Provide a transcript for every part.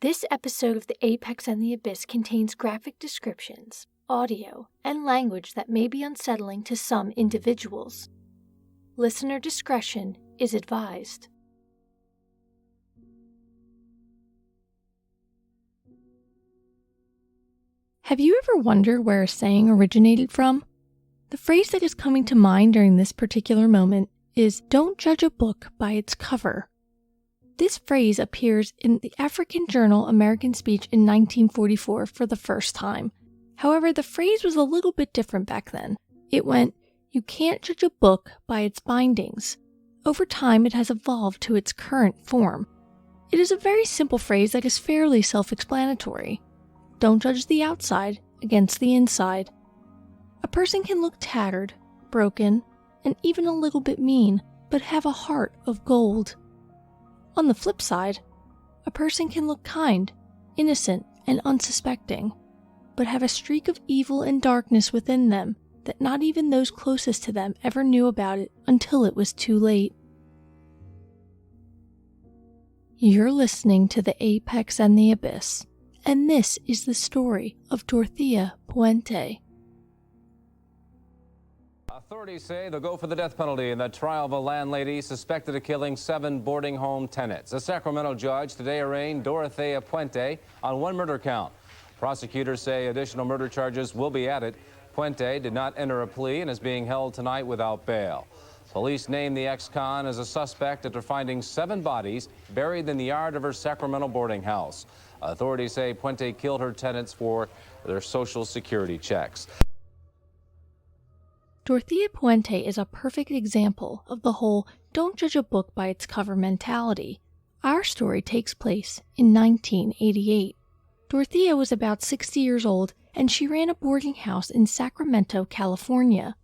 This episode of The Apex and the Abyss contains graphic descriptions, audio, and language that may be unsettling to some individuals. Listener discretion is advised. Have you ever wondered where a saying originated from? The phrase that is coming to mind during this particular moment is, "Don't judge a book by its cover." This phrase appears in the African journal American Speech in 1944 for the first time. However, the phrase was a little bit different back then. It went, "You can't judge a book by its bindings." Over time, it has evolved to its current form. It is a very simple phrase that is fairly self-explanatory. Don't judge the outside against the inside. A person can look tattered, broken, and even a little bit mean, but have a heart of gold. On the flip side, a person can look kind, innocent, and unsuspecting, but have a streak of evil and darkness within them that not even those closest to them ever knew about it until it was too late. You're listening to The Apex and the Abyss, and this is the story of Dorothea Puente. Authorities say they'll go for the death penalty in the trial of a landlady suspected of killing 7 boarding home tenants. A Sacramento judge today arraigned Dorothea Puente on 1 murder count. Prosecutors say additional murder charges will be added. Puente did not enter a plea and is being held tonight without bail. Police named the ex-con as a suspect after finding 7 bodies buried in the yard of her Sacramento boarding house. Authorities say Puente killed her tenants for their Social Security checks. Dorothea Puente is a perfect example of the whole don't judge a book by its cover mentality. Our story takes place in 1988. Dorothea was about 60 years old and she ran a boarding house in Sacramento, California.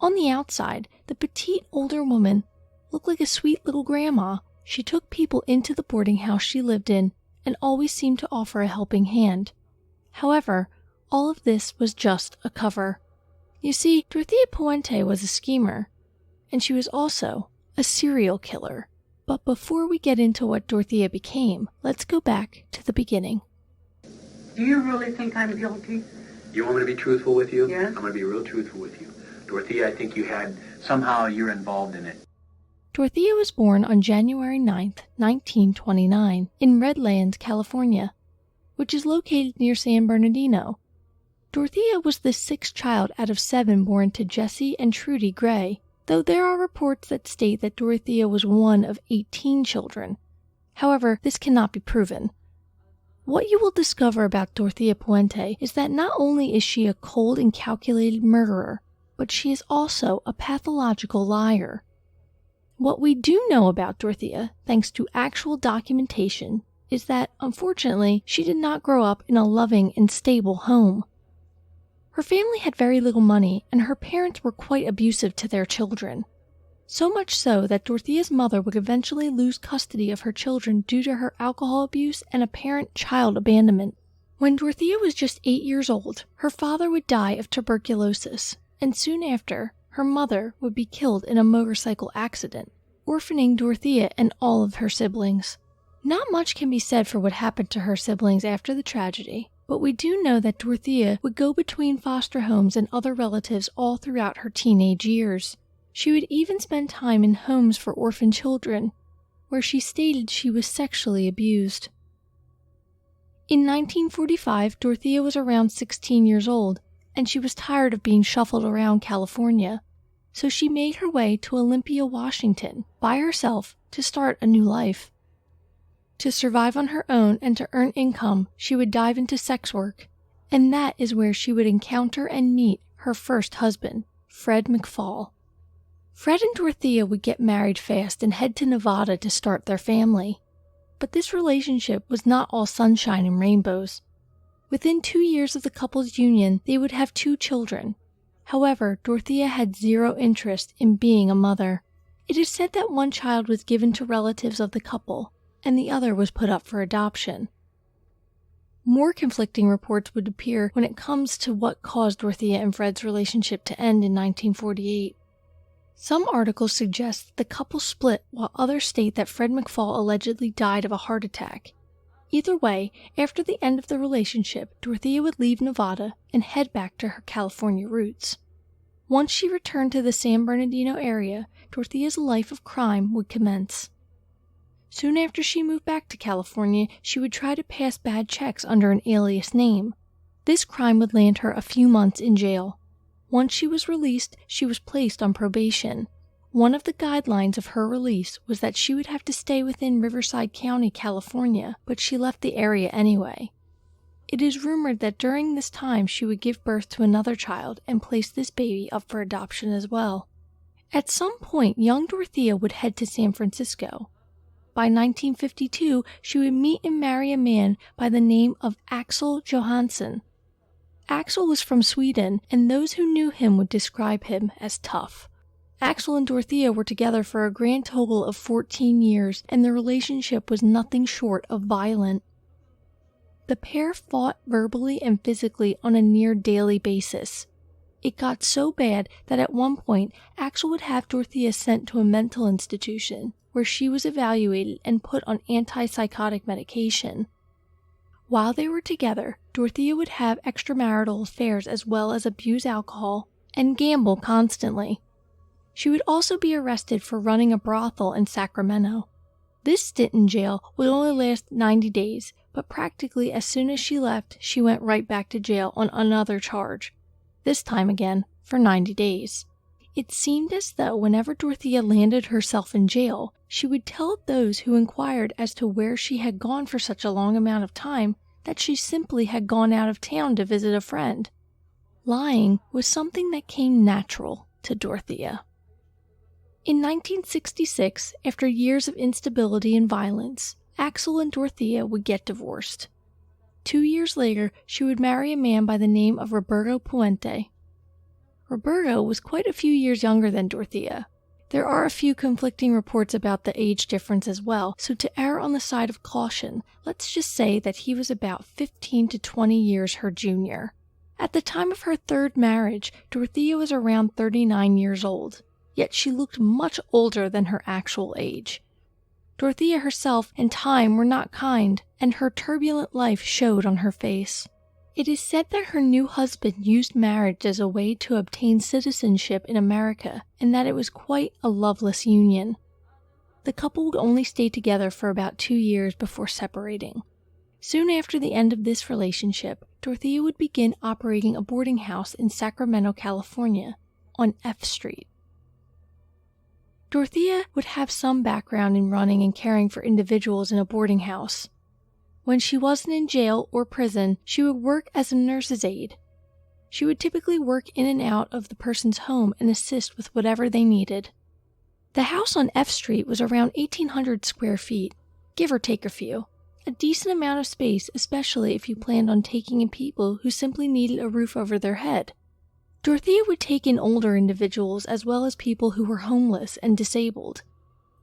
On the outside, the petite older woman looked like a sweet little grandma. She took people into the boarding house she lived in and always seemed to offer a helping hand. However, all of this was just a cover. You see, Dorothea Puente was a schemer, and she was also a serial killer. But before we get into what Dorothea became, let's go back to the beginning. Do you really think I'm guilty? You want me to be truthful with you? Yes. I'm going to be real truthful with you. Dorothea, I think somehow you're involved in it. Dorothea was born on January 9th, 1929, in Redlands, California, which is located near San Bernardino. Dorothea was the 6th child out of 7 born to Jesse and Trudy Gray, though there are reports that state that Dorothea was one of 18 children. However, this cannot be proven. What you will discover about Dorothea Puente is that not only is she a cold and calculated murderer, but she is also a pathological liar. What we do know about Dorothea, thanks to actual documentation, is that, unfortunately, she did not grow up in a loving and stable home. Her family had very little money, and her parents were quite abusive to their children. So much so that Dorothea's mother would eventually lose custody of her children due to her alcohol abuse and apparent child abandonment. When Dorothea was just 8 years old, her father would die of tuberculosis, and soon after, her mother would be killed in a motorcycle accident, orphaning Dorothea and all of her siblings. Not much can be said for what happened to her siblings after the tragedy. But we do know that Dorothea would go between foster homes and other relatives all throughout her teenage years. She would even spend time in homes for orphan children, where she stated she was sexually abused. In 1945, Dorothea was around 16 years old, and she was tired of being shuffled around California, so she made her way to Olympia, Washington, by herself to start a new life. To survive on her own and to earn income, she would dive into sex work, and that is where she would encounter and meet her first husband, Fred McFall. Fred and Dorothea would get married fast and head to Nevada to start their family. But this relationship was not all sunshine and rainbows. Within 2 years of the couple's union, they would have 2 children. However, Dorothea had zero interest in being a mother. It is said that one child was given to relatives of the couple, and the other was put up for adoption. More conflicting reports would appear when it comes to what caused Dorothea and Fred's relationship to end in 1948. Some articles suggest the couple split, while others state that Fred McFall allegedly died of a heart attack. Either way, after the end of the relationship, Dorothea would leave Nevada and head back to her California roots. Once she returned to the San Bernardino area, Dorothea's life of crime would commence. Soon after she moved back to California, she would try to pass bad checks under an alias name. This crime would land her a few months in jail. Once she was released, she was placed on probation. One of the guidelines of her release was that she would have to stay within Riverside County, California, but she left the area anyway. It is rumored that during this time she would give birth to another child and place this baby up for adoption as well. At some point, young Dorothea would head to San Francisco. By 1952, she would meet and marry a man by the name of Axel Johansson. Axel was from Sweden, and those who knew him would describe him as tough. Axel and Dorothea were together for a grand total of 14 years, and their relationship was nothing short of violent. The pair fought verbally and physically on a near daily basis. It got so bad that at one point, Axel would have Dorothea sent to a mental institution, where she was evaluated and put on antipsychotic medication. While they were together, Dorothea would have extramarital affairs as well as abuse alcohol and gamble constantly. She would also be arrested for running a brothel in Sacramento. This stint in jail would only last 90 days, but practically as soon as she left, she went right back to jail on another charge, this time again for 90 days. It seemed as though whenever Dorothea landed herself in jail, she would tell those who inquired as to where she had gone for such a long amount of time that she simply had gone out of town to visit a friend. Lying was something that came natural to Dorothea. In 1966, after years of instability and violence, Axel and Dorothea would get divorced. 2 years later, she would marry a man by the name of Roberto Puente. Roberto was quite a few years younger than Dorothea. There are a few conflicting reports about the age difference as well, so to err on the side of caution, let's just say that he was about 15 to 20 years her junior. At the time of her third marriage, Dorothea was around 39 years old, yet she looked much older than her actual age. Dorothea herself and time were not kind, and her turbulent life showed on her face. It is said that her new husband used marriage as a way to obtain citizenship in America, and that it was quite a loveless union. The couple would only stay together for about 2 years before separating. Soon after the end of this relationship, Dorothea would begin operating a boarding house in Sacramento, California, on F Street. Dorothea would have some background in running and caring for individuals in a boarding house. When she wasn't in jail or prison, she would work as a nurse's aide. She would typically work in and out of the person's home and assist with whatever they needed. The house on F Street was around 1,800 square feet, give or take a few. A decent amount of space, especially if you planned on taking in people who simply needed a roof over their head. Dorothea would take in older individuals as well as people who were homeless and disabled.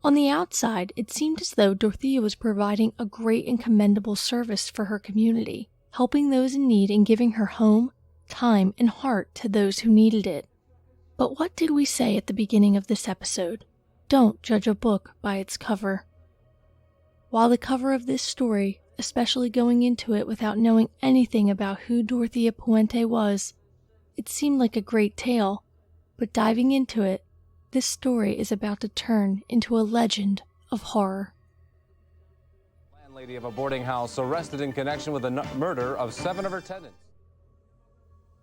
On the outside, it seemed as though Dorothea was providing a great and commendable service for her community, helping those in need and giving her home, time, and heart to those who needed it. But what did we say at the beginning of this episode? Don't judge a book by its cover. While the cover of this story, especially going into it without knowing anything about who Dorothea Puente was, it seemed like a great tale, but diving into it, this story is about to turn into a legend of horror. Landlady of a boarding house arrested in connection with the murder of 7 of her tenants.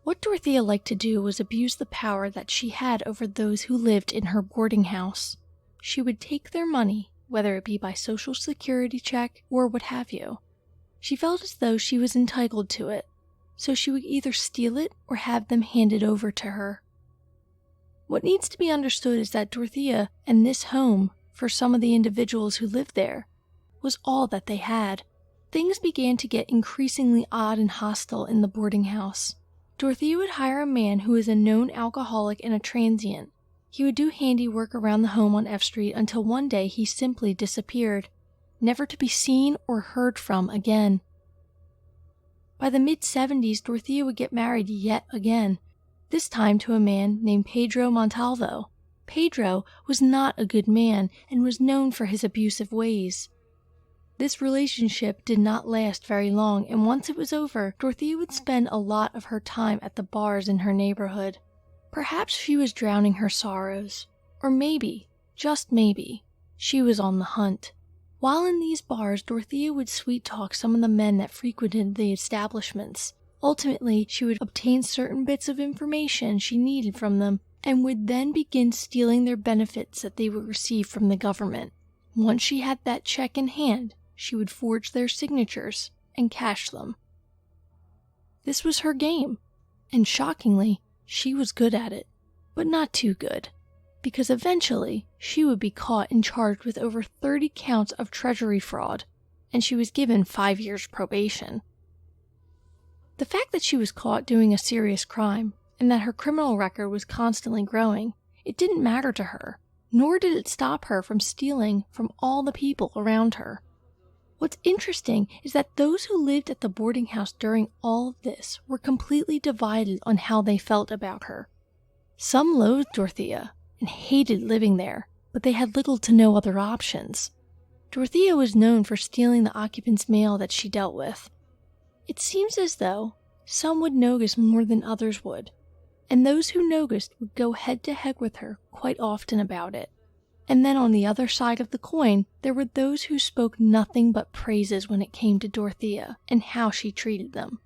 What Dorothea liked to do was abuse the power that she had over those who lived in her boarding house. She would take their money, whether it be by social security check or what have you. She felt as though she was entitled to it, so she would either steal it or have them handed over to her. What needs to be understood is that Dorothea and this home, for some of the individuals who lived there, was all that they had. Things began to get increasingly odd and hostile in the boarding house. Dorothea would hire a man who was a known alcoholic and a transient. He would do handiwork around the home on F Street until one day he simply disappeared, never to be seen or heard from again. By the mid-70s, Dorothea would get married yet again, this time to a man named Pedro Montalvo. Pedro was not a good man and was known for his abusive ways. This relationship did not last very long, and once it was over, Dorothea would spend a lot of her time at the bars in her neighborhood. Perhaps she was drowning her sorrows, or maybe, just maybe, she was on the hunt. While in these bars, Dorothea would sweet-talk some of the men that frequented the establishments. Ultimately, she would obtain certain bits of information she needed from them, and would then begin stealing their benefits that they would receive from the government. Once she had that check in hand, she would forge their signatures and cash them. This was her game, and shockingly, she was good at it, but not too good, because eventually she would be caught and charged with over 30 counts of treasury fraud, and she was given 5 years probation. The fact that she was caught doing a serious crime, and that her criminal record was constantly growing, it didn't matter to her, nor did it stop her from stealing from all the people around her. What's interesting is that those who lived at the boarding house during all of this were completely divided on how they felt about her. Some loathed Dorothea and hated living there, but they had little to no other options. Dorothea was known for stealing the occupants' mail that she dealt with. It seems as though some would notice more than others would, and those who noticed would go head-to-head with her quite often about it. And then on the other side of the coin, there were those who spoke nothing but praises when it came to Dorothea and how she treated them.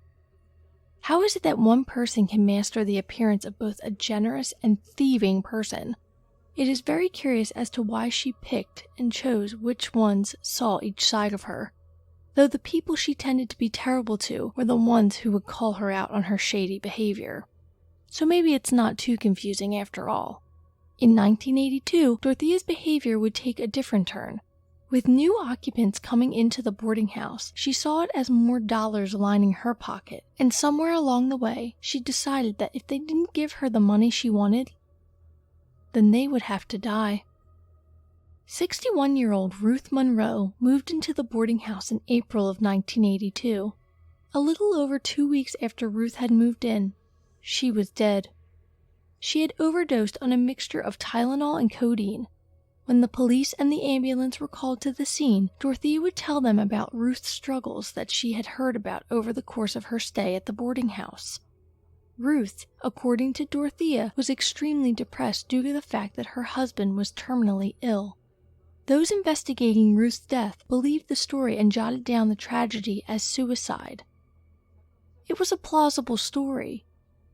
How is it that one person can master the appearance of both a generous and thieving person? It is very curious as to why she picked and chose which ones saw each side of her, though the people she tended to be terrible to were the ones who would call her out on her shady behavior. So maybe it's not too confusing after all. In 1982, Dorothea's behavior would take a different turn. With new occupants coming into the boarding house, she saw it as more dollars lining her pocket, and somewhere along the way, she decided that if they didn't give her the money she wanted, then they would have to die. 61-year-old Ruth Monroe moved into the boarding house in April of 1982. A little over 2 weeks after Ruth had moved in, she was dead. She had overdosed on a mixture of Tylenol and codeine. When the police and the ambulance were called to the scene, Dorothea would tell them about Ruth's struggles that she had heard about over the course of her stay at the boarding house. Ruth, according to Dorothea, was extremely depressed due to the fact that her husband was terminally ill. Those investigating Ruth's death believed the story and jotted down the tragedy as suicide. It was a plausible story.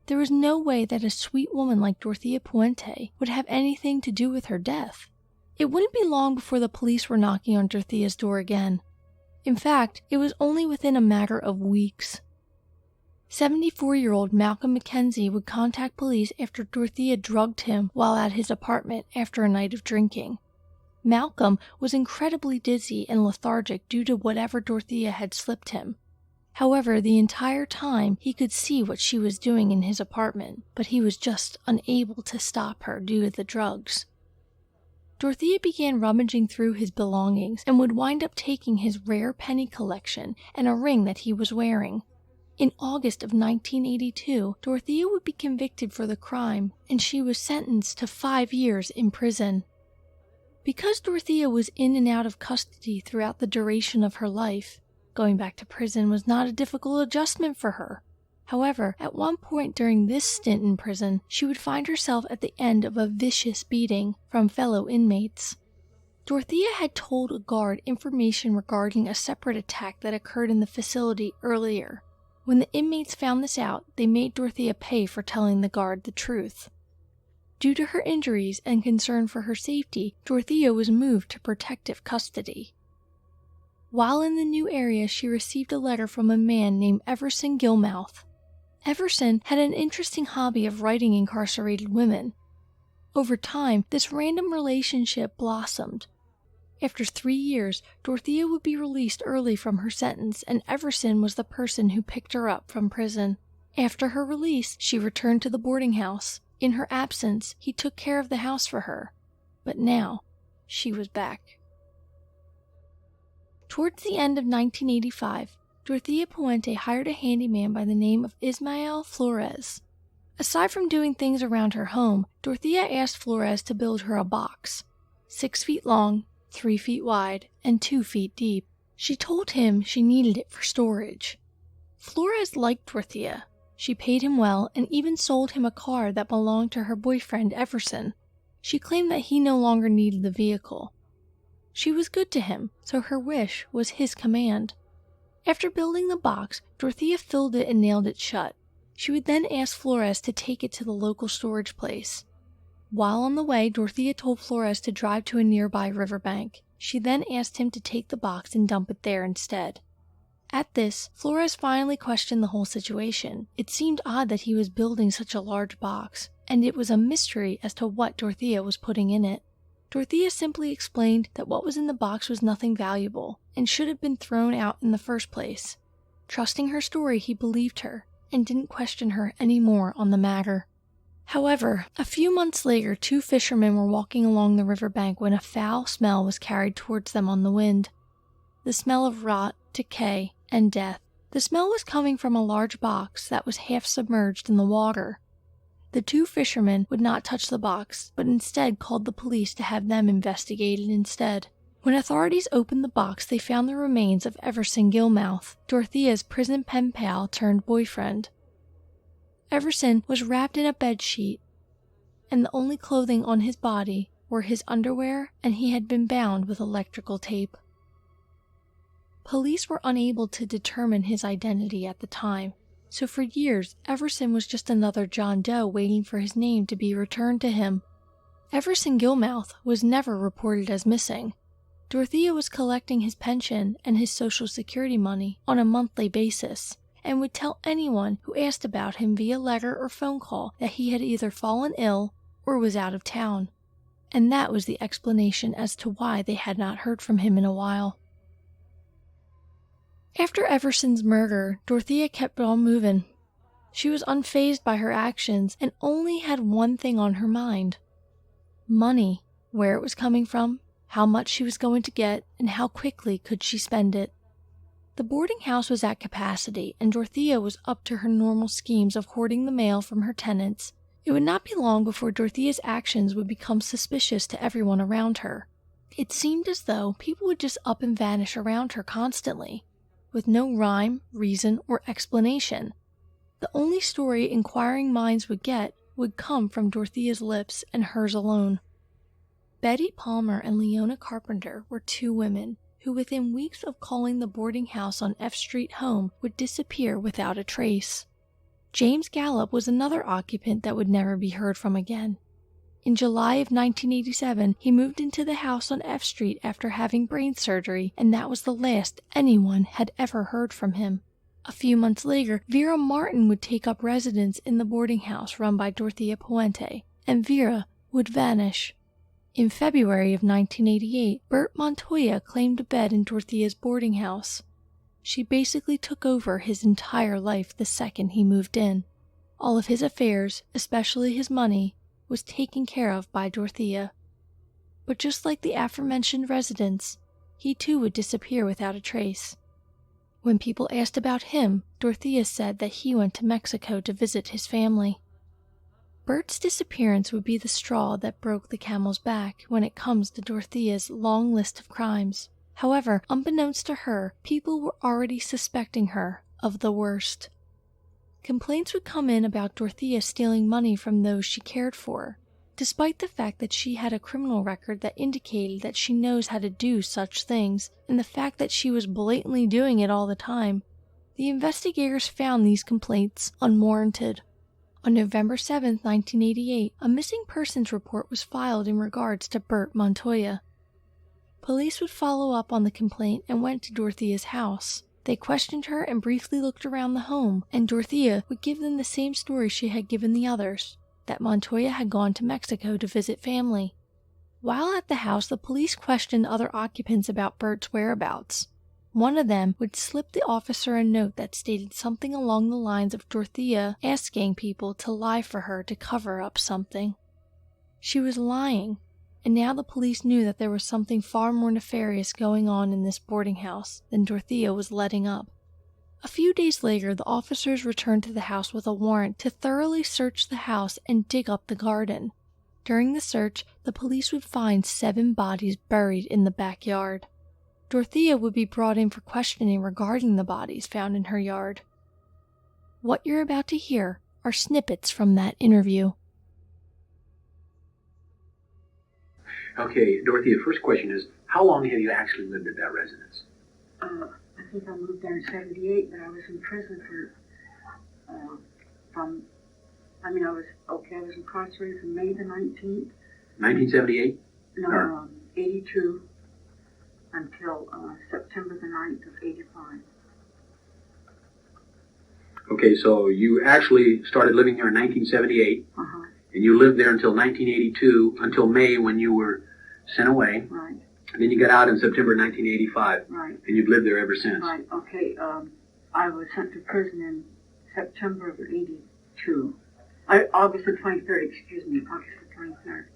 There was no way that a sweet woman like Dorothea Puente would have anything to do with her death. It wouldn't be long before the police were knocking on Dorothea's door again. In fact, it was only within a matter of weeks. 74-year-old Malcolm Mackenzie would contact police after Dorothea drugged him while at his apartment after a night of drinking. Malcolm was incredibly dizzy and lethargic due to whatever Dorothea had slipped him. However, the entire time, he could see what she was doing in his apartment, but he was just unable to stop her due to the drugs. Dorothea began rummaging through his belongings and would wind up taking his rare penny collection and a ring that he was wearing. In August of 1982, Dorothea would be convicted for the crime, and she was sentenced to 5 years in prison. Because Dorothea was in and out of custody throughout the duration of her life, going back to prison was not a difficult adjustment for her. However, at one point during this stint in prison, she would find herself at the end of a vicious beating from fellow inmates. Dorothea had told a guard information regarding a separate attack that occurred in the facility earlier. When the inmates found this out, they made Dorothea pay for telling the guard the truth. Due to her injuries and concern for her safety, Dorothea was moved to protective custody. While in the new area, she received a letter from a man named Everson Gilmouth. Everson had an interesting hobby of writing incarcerated women. Over time, this random relationship blossomed. After 3 years, Dorothea would be released early from her sentence, and Everson was the person who picked her up from prison. After her release, she returned to the boarding house. In her absence, he took care of the house for her. But now, she was back. Towards the end of 1985, Dorothea Puente hired a handyman by the name of Ismael Flores. Aside from doing things around her home, Dorothea asked Flores to build her a box, 6 feet long, 3 feet wide, and 2 feet deep. She told him she needed it for storage. Flores liked Dorothea. She paid him well and even sold him a car that belonged to her boyfriend Everson. She claimed that he no longer needed the vehicle. She was good to him, so her wish was his command. After building the box, Dorothea filled it and nailed it shut. She would then ask Flores to take it to the local storage place. While on the way, Dorothea told Flores to drive to a nearby riverbank. She then asked him to take the box and dump it there instead. At this, Flores finally questioned the whole situation. It seemed odd that he was building such a large box, and it was a mystery as to what Dorothea was putting in it. Dorothea simply explained that what was in the box was nothing valuable, and should have been thrown out in the first place. Trusting her story, he believed her, and didn't question her any more on the matter. However, a few months later, 2 fishermen were walking along the riverbank when a foul smell was carried towards them on the wind. The smell of rot, decay, and death. The smell was coming from a large box that was half submerged in the water. The 2 fishermen would not touch the box, but instead called the police to have them investigated instead. When authorities opened the box, they found the remains of Everson Gilmouth, Dorothea's prison pen pal turned boyfriend. Everson was wrapped in a bedsheet, and the only clothing on his body were his underwear, and he had been bound with electrical tape. Police were unable to determine his identity at the time, so for years, Everson was just another John Doe waiting for his name to be returned to him. Everson Gilmouth was never reported as missing. Dorothea was collecting his pension and his Social Security money on a monthly basis, and would tell anyone who asked about him via letter or phone call that he had either fallen ill or was out of town. And that was the explanation as to why they had not heard from him in a while. After Everson's murder, Dorothea kept on moving. She was unfazed by her actions and only had one thing on her mind: money, where it was coming from, how much she was going to get, and how quickly could she spend it. The boarding house was at capacity, and Dorothea was up to her normal schemes of hoarding the mail from her tenants. It would not be long before Dorothea's actions would become suspicious to everyone around her. It seemed as though people would just up and vanish around her constantly, with no rhyme, reason, or explanation. The only story inquiring minds would get would come from Dorothea's lips and hers alone. Betty Palmer and Leona Carpenter were 2 women who within weeks of calling the boarding house on F Street home would disappear without a trace. James Gallup was another occupant that would never be heard from again. In July of 1987, he moved into the house on F Street after having brain surgery, and that was the last anyone had ever heard from him. A few months later, Vera Martin would take up residence in the boarding house run by Dorothea Puente, and Vera would vanish. In February of 1988, Bert Montoya claimed a bed in Dorothea's boarding house. She basically took over his entire life the second he moved in. All of his affairs, especially his money, was taken care of by Dorothea. But just like the aforementioned residents, he too would disappear without a trace. When people asked about him, Dorothea said that he went to Mexico to visit his family. Bert's disappearance would be the straw that broke the camel's back when it comes to Dorothea's long list of crimes. However, unbeknownst to her, people were already suspecting her of the worst. Complaints would come in about Dorothea stealing money from those she cared for, despite the fact that she had a criminal record that indicated that she knows how to do such things, and the fact that she was blatantly doing it all the time. The investigators found these complaints unwarranted. On November 7, 1988, a missing persons report was filed in regards to Bert Montoya. Police would follow up on the complaint and went to Dorothea's house. They questioned her and briefly looked around the home, and Dorothea would give them the same story she had given the others, that Montoya had gone to Mexico to visit family. While at the house, the police questioned other occupants about Bert's whereabouts. One of them would slip the officer a note that stated something along the lines of Dorothea asking people to lie for her to cover up something. She was lying, and now the police knew that there was something far more nefarious going on in this boarding house than Dorothea was letting up. A few days later, the officers returned to the house with a warrant to thoroughly search the house and dig up the garden. During the search, the police would find 7 bodies buried in the backyard. Dorothea would be brought in for questioning regarding the bodies found in her yard. What you're about to hear are snippets from that interview. Okay, Dorothea, first question is, how long have you actually lived at that residence? I think I moved there in 78, but I was in prison I was incarcerated from May the 19th. 1978? No, 82 until September the 9th of 85. Okay, so you actually started living there in 1978, and you lived there until 1982, until May when you were sent away. Right. And then you got out in September 1985. Right. And you've lived there ever since. Right, okay. I was sent to prison in September of 82. August the 23rd, excuse me, August the 23rd.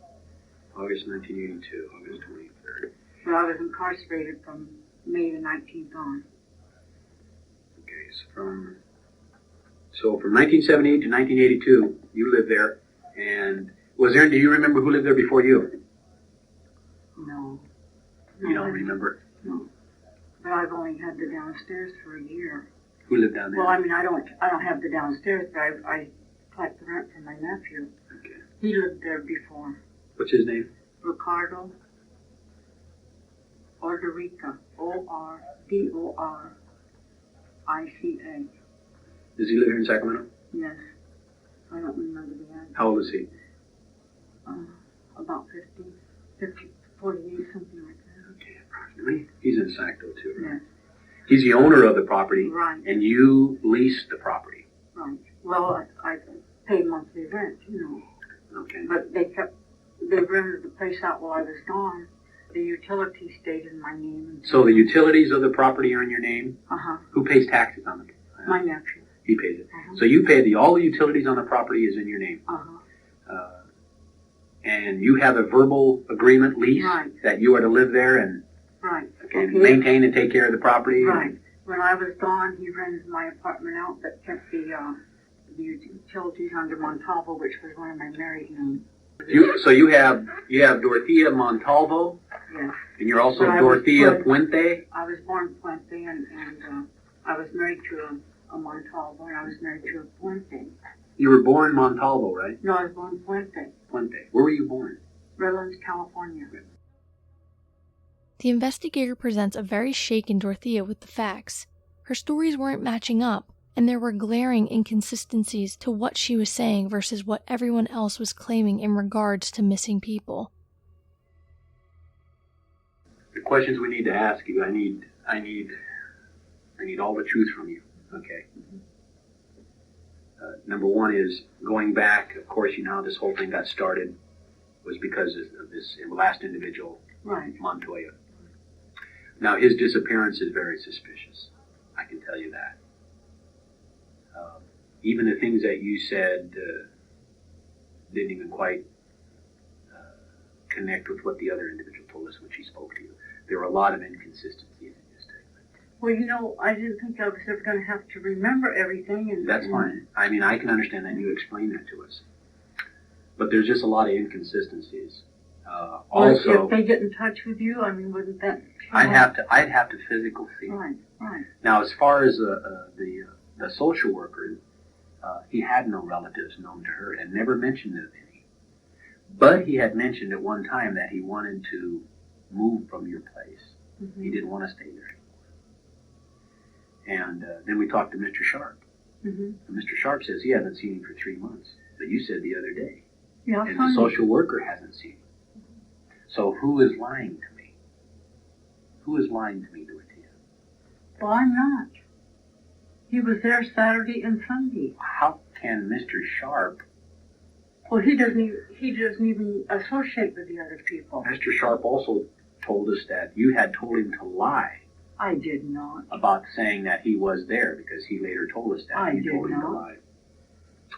August 1982, August 23rd. But I was incarcerated from May the 19th on. Okay, so from 1978 to 1982, you lived there. And do you remember who lived there before you? No. You don't remember? No. But I've only had the downstairs for a year. Who lived down there? Well, I mean, I don't have the downstairs, but I collect the rent from my nephew. Okay. He lived there before. What's his name? Ricardo Ordorica. Ordorica. Does he live here in Sacramento? Yes. I don't remember the address. How old is he? About 50, 48, something like that. Okay, approximately. He's in Sacramento too, right? Yes. He's the owner of the property. Right. And you lease the property. Right. Well, I paid monthly rent, Okay. But they rented the place out while I was gone. The utilities stayed in my name. So the utilities of the property are in your name? Who pays taxes on it? My nephew. He pays it. So you pay all the utilities on the property is in your name. And you have a verbal agreement lease that you are to live there and maintain and take care of the property. Right. When I was gone, he rented my apartment out, but kept the utilities under Montalvo, which was one of my married names. So you have Dorothea Montalvo. Yes. And you're also Dorothea Puente. I was born Puente, and I was married to a Montalvo, and I was married to a Puente. You were born Montalvo, right? No, I was born Puente. Puente. Where were you born? Redlands, California. The investigator presents a very shaken Dorothea with the facts. Her stories weren't matching up, and there were glaring inconsistencies to what she was saying versus what everyone else was claiming in regards to missing people. The questions we need to ask you, I need all the truth from you. Okay. Number one is going back. Of course, you know how this whole thing got started was because of this last individual, Montoya. Now, his disappearance is very suspicious. I can tell you that. Even the things that you said didn't even quite connect with what the other individual told us when she spoke to you. There were a lot of inconsistencies in your statement. Well, I didn't think I was ever going to have to remember everything. That's fine. I mean, I can understand that. You explained that to us. But there's just a lot of inconsistencies. Also, if they get in touch with you, wouldn't that? I'd have to physically see. Right. Now, as far as the social worker, he had no relatives known to her and never mentioned it of any. But he had mentioned at one time that he wanted to move from your place. Mm-hmm. He didn't want to stay there anymore. And then we talked to Mr. Sharp. Mm-hmm. And Mr. Sharp says he hasn't seen him for 3 months. But you said the other day. Yeah, and the social worker hasn't seen him. So who is lying to me? Who is lying to me, Dorothea? Well, I'm not. He was there Saturday and Sunday. How can Mr. Sharp? Well, he doesn't even associate with the other people. Mr. Sharp also told us that you had told him to lie. I did not. About saying that he was there, because he later told us that you told him to lie.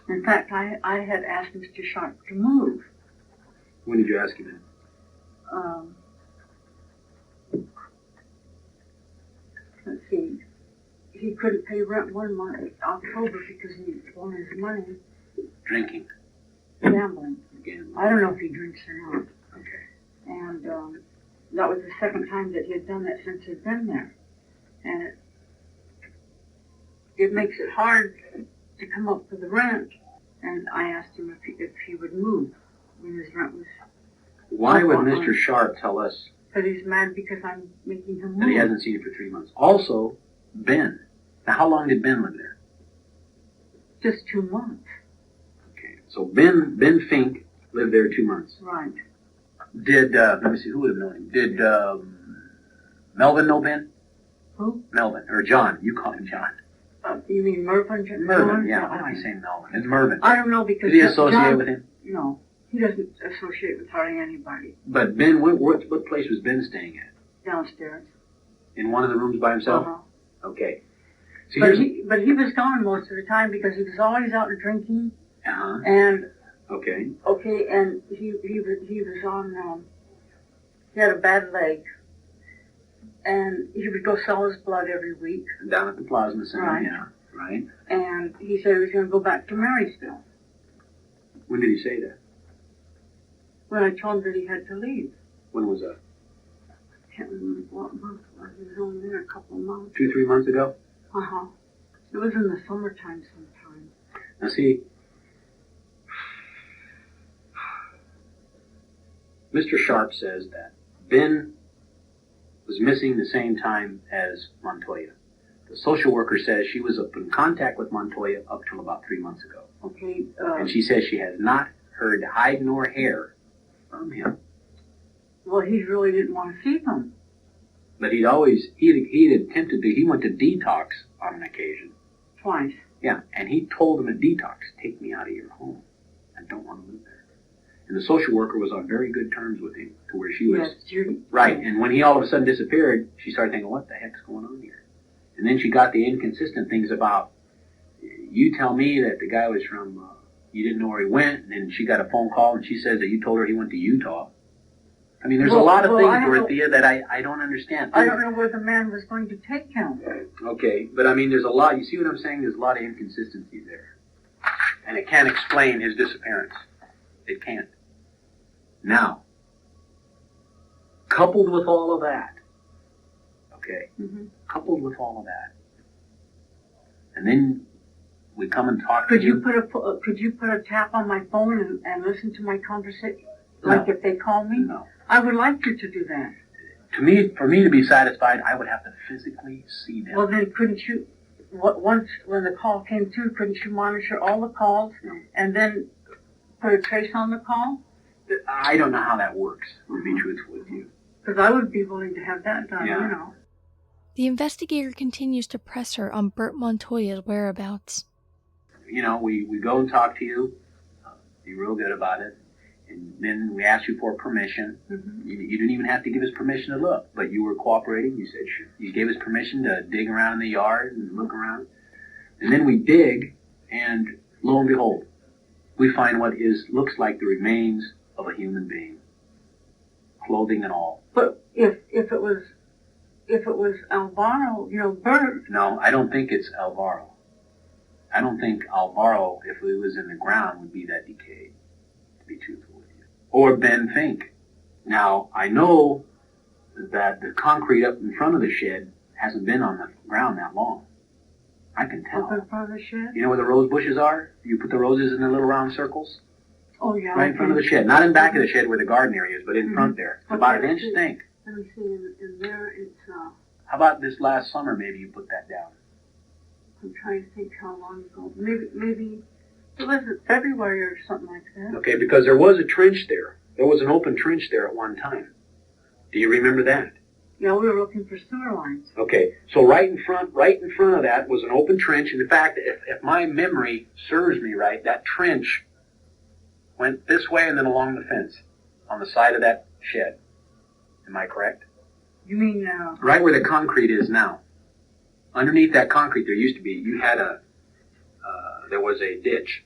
In fact, I had asked Mr. Sharp to move. When did you ask him that? Let's see. He couldn't pay rent one month in October because he won his money. Drinking. Gambling. Gambling. I don't know if he drinks or not. Okay. And that was the second time that he had done that since he'd been there. And it makes it hard to come up with the rent. And I asked him if he would move when his rent was. Why would Mr. Sharp tell us that he's mad because I'm making him move? That he hasn't seen it for 3 months. Also, Ben. Now, how long did Ben live there? Just 2 months. Okay, so Ben Fink lived there 2 months. Right. Did, let me see, who would have known him? Did Melvin know Ben? Who? Melvin, or John. You call him John. You mean Mervin? Mervin, yeah. Why am I saying Melvin? It's Mervin. I don't know because... Did he associate with him? No. He doesn't associate with hardly anybody. But Ben, what place was Ben staying at? Downstairs. In one of the rooms by himself? Uh-huh. Okay. So but he was gone most of the time because he was always out drinking. Uh-huh. And... Okay. Okay, and he was on... he had a bad leg. And he would go sell his blood every week. Down at the plasma center, right. Yeah. Right. And he said he was going to go back to Marysville. When did he say that? When I told him that he had to leave. When was that? I can't remember what month it was. He was only there a couple of months. 2-3 months ago? Uh-huh. It was in the summertime sometime. Now see, Mr. Sharp says that Ben was missing the same time as Montoya. The social worker says she was in contact with Montoya up till about 3 months ago. Okay. And she says she has not heard hide nor hair from him. Well, he really didn't want to see them. But he'd attempted to, he went to detox on an occasion. Twice. Yeah, and he told him at detox, take me out of your home. I don't want to live there. And the social worker was on very good terms with him, to where she was... Yes, Judy. Right, and when he all of a sudden disappeared, she started thinking, what the heck's going on here? And then she got the inconsistent things about, you tell me that the guy was from, you didn't know where he went, and then she got a phone call, and she says that you told her he went to Utah. I mean, there's a lot of things, Dorothea, that I don't understand. I don't know where the man was going to take him. Okay, but I mean, there's a lot, you see what I'm saying? There's a lot of inconsistency there. And it can't explain his disappearance. It can't. Now, coupled with all of that, okay, coupled with all of that, and then we come and talk to you. Could you put a tap on my phone and listen to my conversation? No. Like if they call me? No. I would like you to do that. For me to be satisfied, I would have to physically see them. Well, then couldn't you, once when the call came through, couldn't you monitor all the calls and then put a trace on the call? I don't know how that works, to be truthful with you. Because I would be willing to have that done, Yeah. you know. The investigator continues to press her on Bert Montoya's whereabouts. You know, we go and talk to you, be real good about it, and then we ask you for permission. You didn't even have to give us permission to look, but you were cooperating. You said sure. You gave us permission to dig around in the yard and look around. And then we dig, and lo and behold, we find what looks like the remains of a human being, clothing and all. But if it was Alvaro, you know, Bert. No, I don't think it's Alvaro. I don't think Alvaro, if it was in the ground, would be that decayed, to be truthful with you. Or Ben Fink. Now, I know that the concrete up in front of the shed hasn't been on the ground that long. I can tell. Up in front of the shed? You know where the rose bushes are? You put the roses in the little round circles? Oh, yeah. Right in front of the shed. Not in back of the shed where the garden area is, but in front there. It's about an inch thick. Let me see. In there, it's... How about this last summer, maybe you put that down? I'm trying to think how long ago. Maybe it was February or something like that. Okay, because there was a trench there. There was an open trench there at one time. Do you remember that? Yeah, we were looking for sewer lines. Okay, so right in front of that was an open trench. And in fact, if my memory serves me right, that trench went this way and then along the fence on the side of that shed. Am I correct? You mean right where the concrete is now. Underneath that concrete, there used to be, there was a ditch,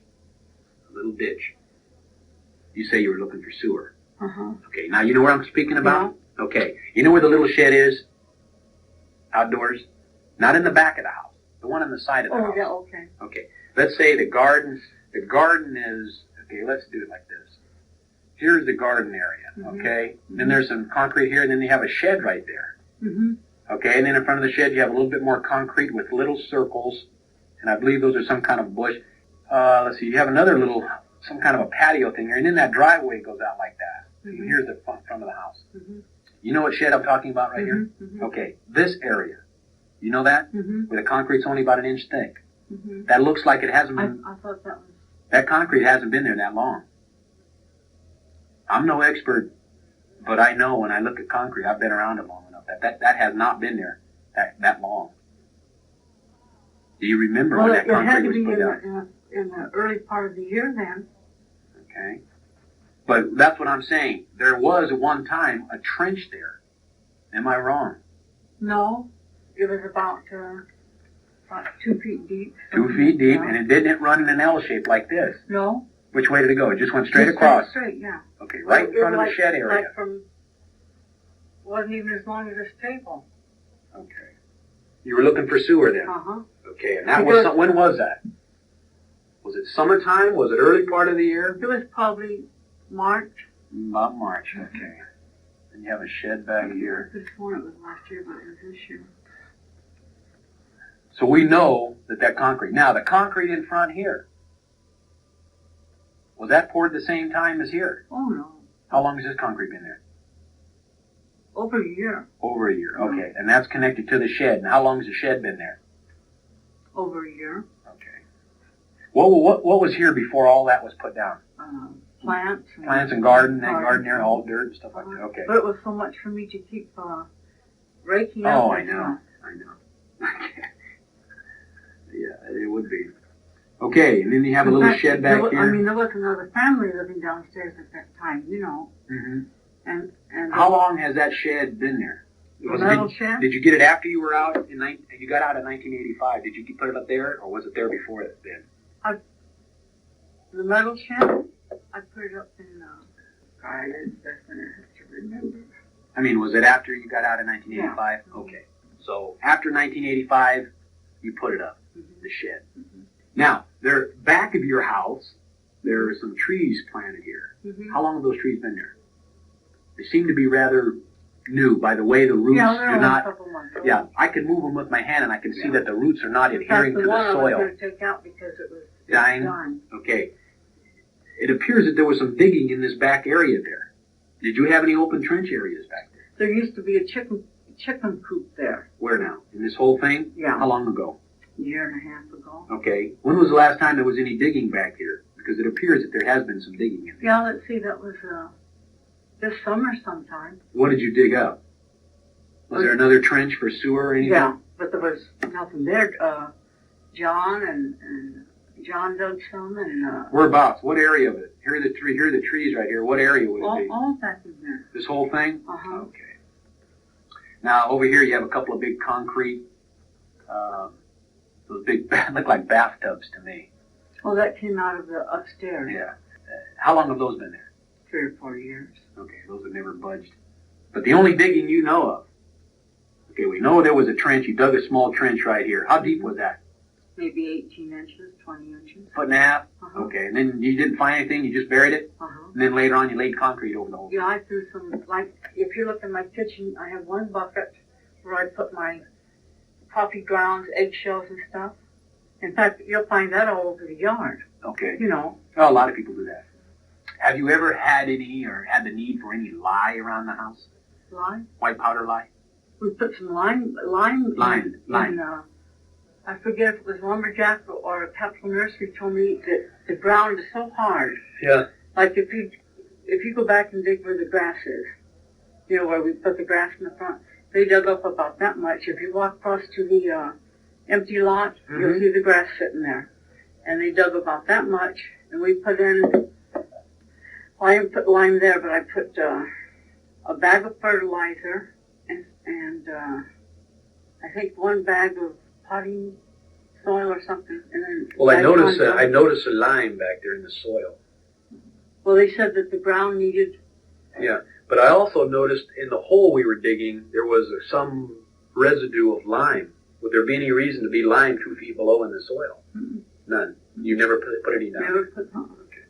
a little ditch. You say you were looking for sewer. Okay, now you know where I'm speaking about? Yeah. Okay, you know where the little shed is? Outdoors? Not in the back of the house. The one on the side of the house. Oh, yeah, okay. Okay, let's say the garden is, okay, let's do it like this. here's the garden area, okay? Then there's some concrete here, and then you have a shed right there. Okay, and then in front of the shed you have a little bit more concrete with little circles, and I believe those are some kind of bush. Let's see, you have another little, some kind of a patio thing here, and then that driveway goes out like that. Here's the front of the house. You know what shed I'm talking about right here? Okay, this area. You know that? Where the concrete's only about an inch thick. That looks like it hasn't been... I thought that was... That concrete hasn't been there that long. I'm no expert, but I know when I look at concrete, I've been around it long enough. That has not been there that long. Do you remember when that concrete was put down? In the early part of the year then. Okay. But that's what I'm saying. There was at one time a trench there. Am I wrong? No. It was about 2 feet deep. 2 feet deep, and it didn't run in an L shape like this. No. Which way did it go? It just went straight across? Straight, yeah. Okay, right in front of the shed area. Like from, wasn't even as long as this table. Okay. You were looking for sewer then? Okay, and that was, when was that? Was it summertime? Was it early part of the year? It was probably March. About March, okay. And you have a shed back here. I could have sworn it was last year, but it was this year. So we know that concrete. Now, the concrete in front here, was that poured the same time as here? Oh, no. How long has this concrete been there? Over a year. Over a year, okay. And that's connected to the shed. And how long has the shed been there? Over a year. Okay. What was here before all that was put down? Plants. Plants and garden area, all dirt and stuff like that. Okay. But it was so much for me to keep raking up. Oh, I know. Yeah, it would be. Okay, and then you have a little shed back here. I mean, there was another family living downstairs at that time, you know. And how long has that shed been there? Shed? Did you get it after you were out? You got out in 1985. Did you put it up there, or was it there before it then? The metal shed? I put it up in. God, that's when I have to remember. I mean, was it after you got out in 1985? Yeah. Okay. So after 1985, you put it up, the shed. Now, there back of your house, there are some trees planted here. How long have those trees been there? They seem to be rather new by the way the roots do not. A couple months old. Yeah, I can move them with my hand and I can see that the roots are not adhering to the soil. I was going to take out because it was dying. Okay. It appears that there was some digging in this back area there. Did you have any open trench areas back there? There used to be a chicken coop there. Where now? In this whole thing? Yeah. How long ago? A year and a half ago. Okay. When was the last time there was any digging back here? Because it appears that there has been some digging in there. Yeah, let's see, that was this summer sometime. What did you dig up? Was there another trench for sewer or anything? Yeah, but there was nothing there. John and John dug some and... Whereabouts? What area of it? Here are the trees right here. What area would it be? All back in there. This whole thing? Okay. Now, over here you have a couple of big concrete, those big, look like bathtubs to me. Well, that came out of the upstairs. Yeah. How long have those been there? 3 or 4 years. Okay, those have never budged. But the only digging you know of. Okay, we know there was a trench. You dug a small trench right here. How deep was that? Maybe 18 inches, 20 inches. Foot and a half? Okay, and then you didn't find anything? You just buried it? And then later on you laid concrete over the whole thing? Yeah, I threw some, like, if you look in my kitchen, I have one bucket where I put my coffee grounds, eggshells and stuff. In fact, you'll find that all over the yard. Okay. You know. Oh, a lot of people do that. Have you ever had any or had the need for any lye around the house? Lye? White powder lye? We put some lime. I forget if it was Lumberjack or a Capsule Nursery told me that the ground is so hard. Yeah. Like if you go back and dig where the grass is, you know, where we put the grass in the front, they dug up about that much. If you walk across to the empty lot, you'll see the grass sitting there. And they dug about that much, and we put in, well, I didn't put lime there, but I put a bag of fertilizer and I think 1 bag of potting soil or something. And then well, I noticed a lime back there in the soil. Well, they said that the ground needed... Yeah, but I also noticed in the hole we were digging, there was some residue of lime. Would there be any reason to be lime 2 feet below in the soil? None. You never put any down? Never put on. Okay.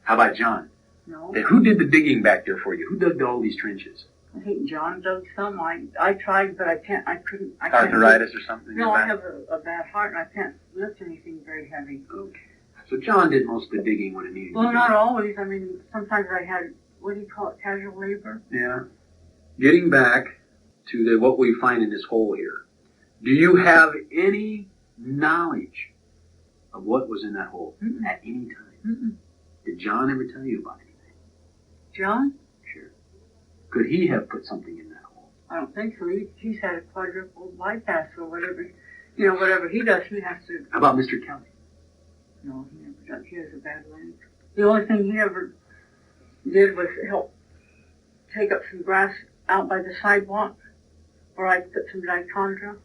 How about John? No. Okay, who did the digging back there for you? Who dug all these trenches? I think John dug some. I tried, but I couldn't. Arthritis or something? No, I have a bad heart and I can't lift anything very heavy. Okay. So John did most of the digging when it needed to be Well, not done. always. I mean, sometimes I had, what do you call it, casual labor? Yeah. Getting back to what we find in this hole here, do you have any knowledge of what was in that hole at any time? Mm-mm. Did John ever tell you about anything? John? Sure. Could he have put something in that hole? I don't think so. He's had a quadruple bypass or whatever. You know, whatever he does, he has to. How about Mr. Kelly? No, he never does. He has a bad leg. The only thing he ever did was help take up some grass out by the sidewalk where I put some dichondra.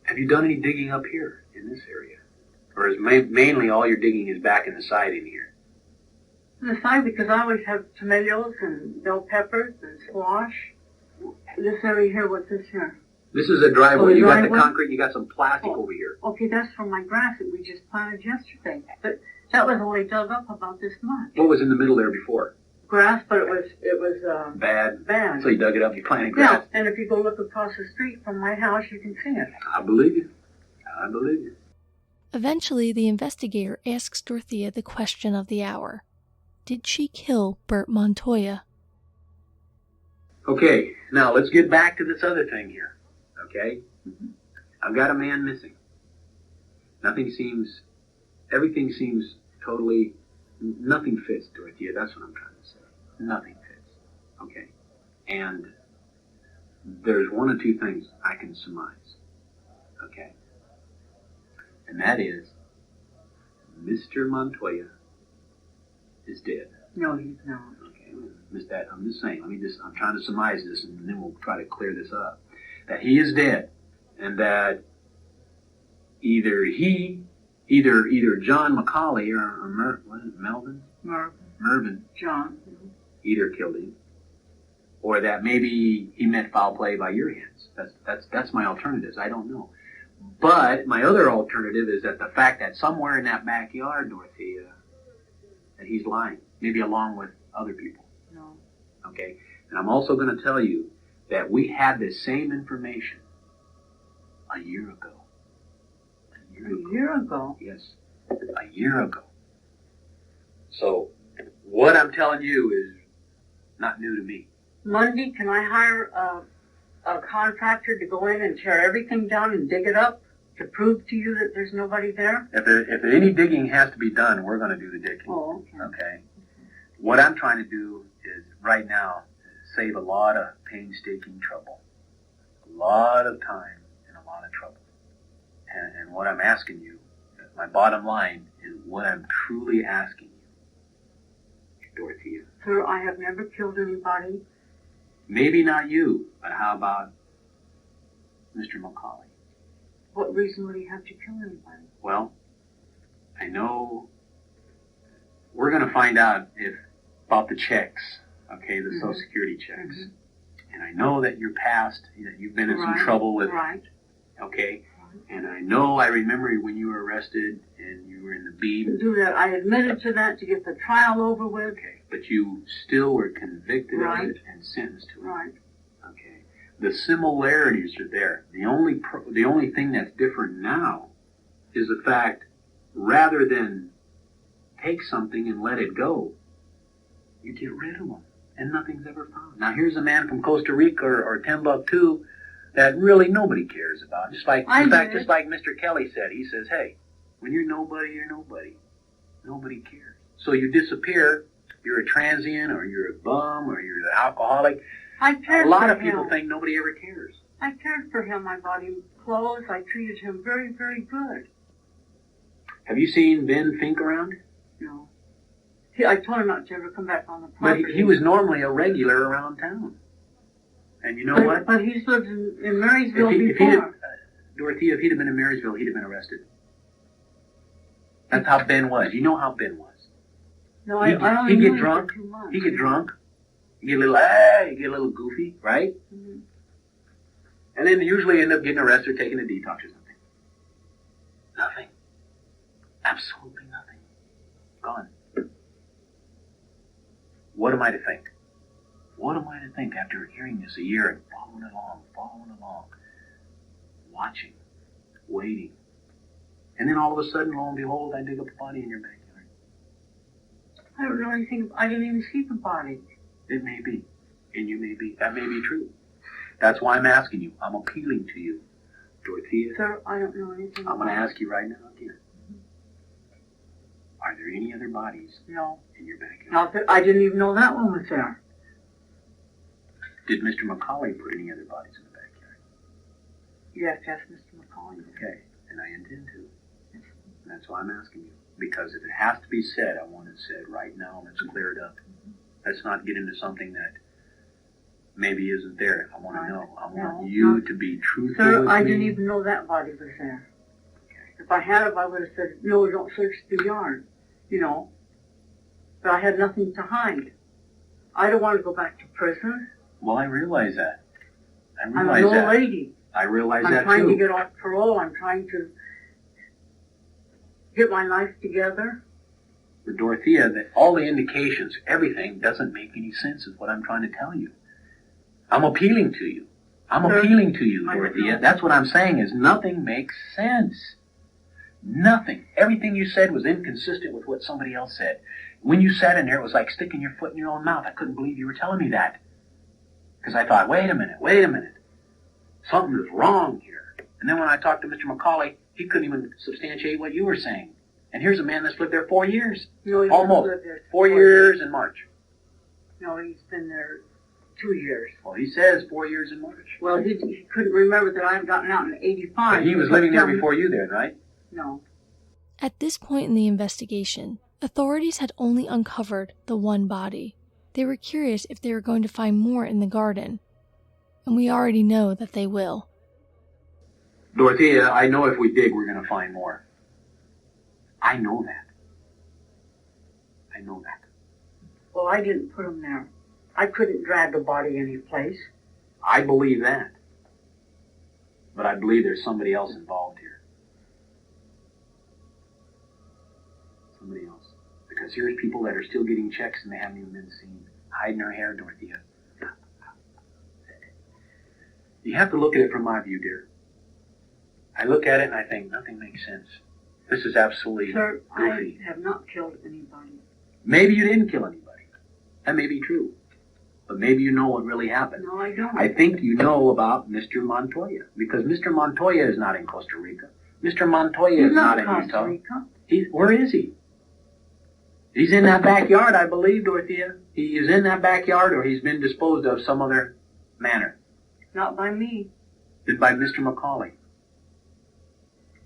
Have you done any digging up here in this area? Or is mainly all your digging is back in the side in here? On the side, because I always have tomatoes and bell peppers and squash. This area here, what's this here? This is a driveway. Oh, You got the driveway? concrete, you got some plastic over here. Okay, that's from my grass that we just planted yesterday. But that was only dug up about this much. What was in the middle there before? Grass, but it was Bad. So you dug it up, you planted Yeah, grass. and if you go look across the street from my house, you can see it. I believe you. I believe you. Eventually, the investigator asks Dorothea the question of the hour. Did she kill Bert Montoya? Okay, now let's get back to this other thing here. Okay? I've got a man missing. Everything seems totally, nothing fits, Dorothea. That's what I'm trying to say. Nothing fits. Okay? And there's one or two things I can surmise. Okay? And that is, Mr. Montoya is dead. No, he's not. Okay, missed that. I'm just saying. I'm trying to surmise this, and then we'll try to clear this up. That he is dead, and that either John McCauley or Mervyn John. either killed him, or that maybe he meant foul play by your hands. That's my alternatives. I don't know. But my other alternative is that the fact that somewhere in that backyard, Dorothea, that he's lying, maybe along with other people. No. Okay? And I'm also going to tell you that we had this same information a year ago. A year ago? Yes, a year ago. So, what I'm telling you is not new to me. Monday, can I hire a contractor to go in and tear everything down and dig it up to prove to you that there's nobody there? If any digging has to be done, we're going to do the digging. Oh, okay. Okay? What I'm trying to do is, right now, save a lot of painstaking trouble. A lot of time and a lot of trouble. And what I'm asking you, my bottom line, is what I'm truly asking you, Dorothea. Sir, I have never killed anybody. Maybe not you, but how about Mr. McCauley? What reason would he have to kill anybody? Well, I know we're going to find out about the checks, okay, the Social Security checks. And I know that your past, that you've been in some trouble with, okay? And I remember when you were arrested and you were in the beat. To do that, I admitted to that to get the trial over with. Okay, but you still were convicted of it and sentenced to it. Right. Okay. The similarities are there. The only thing that's different now is the fact, rather than take something and let it go, you get rid of them and nothing's ever found. Now here's a man from Costa Rica or Timbuktu that really nobody cares about. Just like Mr. Kelly said. He says, hey, when you're nobody, you're nobody. Nobody cares. So you disappear, you're a transient, or you're a bum, or you're an alcoholic. I cared a lot for of people him. think nobody ever cares. I cared for him. I bought him clothes. I treated him very, very good. Have you seen Ben Fink around? No. I told him not to ever come back on the property. But he was normally a regular around town. And you know what? But he's lived in Marysville before. Dorothea, if he'd have been in Marysville, he'd have been arrested. That's how Ben was. You know how Ben was. No, He'd get drunk. He'd get drunk. He'd get a little goofy, right? Mm-hmm. And then usually end up getting arrested, taking a detox or something. Nothing. Absolutely nothing. Gone. What am I to think? What am I to think after hearing this a year and following along, watching, waiting, and then all of a sudden, lo and behold, I dig up a body in your backyard? I don't know anything. I didn't even see the body. It may be, and you may be. That may be true. That's why I'm asking you. I'm appealing to you, Dorothea. Sir, I don't know anything. I'm going to ask you right now again. Are there any other bodies No. in your backyard? Not that I didn't even know that one was there. Did Mr. Macaulay put any other bodies in the backyard? Yes, Mr. McCauley. Okay, and I intend to. And that's why I'm asking you. Because if it has to be said, I want it said right now. Let's clear it up. Let's not get into something that maybe isn't there. I want to know. I want you to be truthful with me. Sir, I didn't even know that body was there. Okay. If I had it, I would have said, no, don't search the yard. You know. But I had nothing to hide. I don't want to go back to prison. Well, I realize that. I'm an old lady. I realize I'm that too. trying to get off parole. I'm trying to get my life together. But Dorothea, all the indications, everything doesn't make any sense is what I'm trying to tell you. I'm appealing to you. Appealing to you, Dorothea. That's what I'm saying is nothing makes sense. Nothing. Everything you said was inconsistent with what somebody else said. When you sat in there, it was like sticking your foot in your own mouth. I couldn't believe you were telling me that. Because I thought, wait a minute. Something is wrong here. And then when I talked to Mr. Macaulay, he couldn't even substantiate what you were saying. And here's a man that's lived there 4 years. No, he's Almost. lived there 4 years in March. No, he's been there 2 years. Well, he says 4 years in March. Well, he couldn't remember that I had gotten out in 85. But he was living there before you then, right? No. At this point in the investigation, authorities had only uncovered the one body. They were curious if they were going to find more in the garden. And we already know that they will. Dorothea, I know if we dig, we're going to find more. I know that. Well, I didn't put him there. I couldn't drag a body any place. I believe that. But I believe there's somebody else involved here. Somebody else. Because here's people that are still getting checks and they haven't even been seen. Hiding their hair, Dorothea. You have to look at it from my view, dear. I look at it and I think nothing makes sense. This is absolutely Sir, goofy. I have not killed anybody. Maybe you didn't kill anybody. That may be true. But maybe you know what really happened. No, I don't. I think you know about Mr. Montoya. Because Mr. Montoya is not in Costa Rica. Mr. Montoya is not in Costa Utah. Rica. Where is he? He's in that backyard, I believe, Dorothea. He is in that backyard or he's been disposed of some other manner. Not by me. Then by Mr. Macaulay.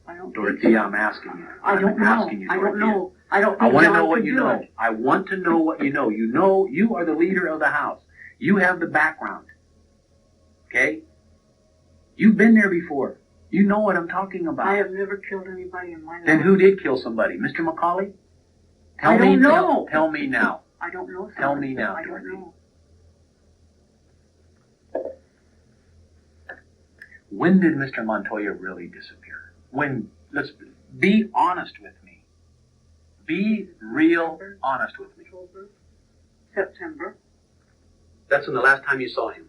I don't Dorothea, I'm asking you. I don't know. Asking you, I Dorothea. don't know. I don't I think want to John know what could you do know. it. I want to know what you know. You know, you are the leader of the house. You have the background. Okay? You've been there before. You know what I'm talking about. I have never killed anybody in my life. Then who did kill somebody? Mr. Macaulay? I don't know. Tell me now. I don't know. Tell me now, I don't Dorothy. know. When did Mr. Montoya really disappear? When? Let's be honest with me. Be real honest with me. September. That's when the last time you saw him.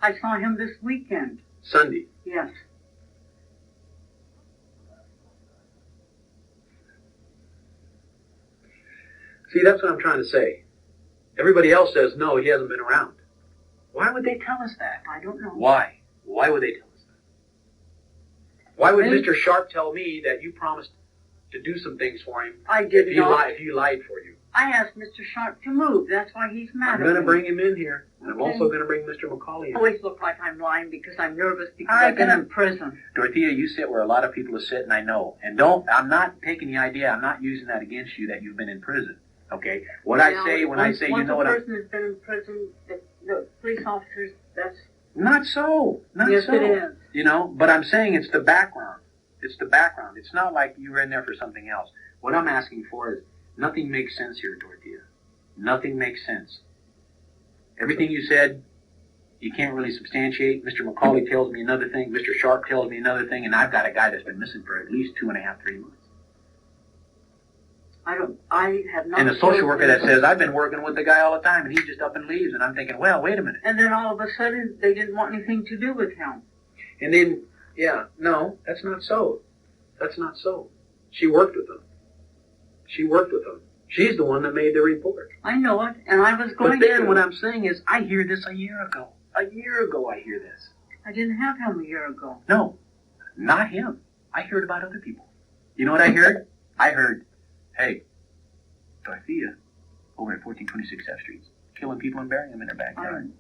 I saw him this weekend. Sunday. Yes. See, that's what I'm trying to say. Everybody else says, no, he hasn't been around. Why would they tell us that? I don't know. Why? Why would they tell us that? Why would They- Mr. Sharp tell me that you promised to do some things for him I did if not. he lied for you? I asked Mr. Sharp to move. That's why he's mad I'm at going to me. bring him in here. And I'm Okay. also going to bring Mr. Macaulay in. I always look like I'm lying because I'm nervous because I'm I've been gonna- in prison. Dorothea, you sit where a lot of people sit, and I know. And I'm not taking the idea, I'm not using that against you that you've been in prison. Okay? What I say, when I say, you know what Once a I'm... person has been in prison, the police officers, that's... Not so. Not Yes, so. it is. You know, but I'm saying it's the background. It's the background. It's not like you were in there for something else. What I'm asking for is, nothing makes sense here, Dorothea. Nothing makes sense. Everything you said, you can't really substantiate. Mr. Macaulay tells me another thing. Mr. Sharp tells me another thing. And I've got a guy that's been missing for at least 2.5, 3 months. I have not. And the social worker that says, I've been working with the guy all the time, and he just up and leaves, and I'm thinking, well, wait a minute. And then all of a sudden, they didn't want anything to do with him. And then, yeah, no, that's not so. That's not so. She worked with him. She worked with him. She's the one that made the report. I know it, and I was going But then to. what I'm saying is, I hear this a year ago. A year ago I hear this. I didn't have him a year ago. No, not him. I heard about other people. You know what I heard? I heard, hey, Dorothea, over at 1426 F Street, killing people and burying them in their backyard.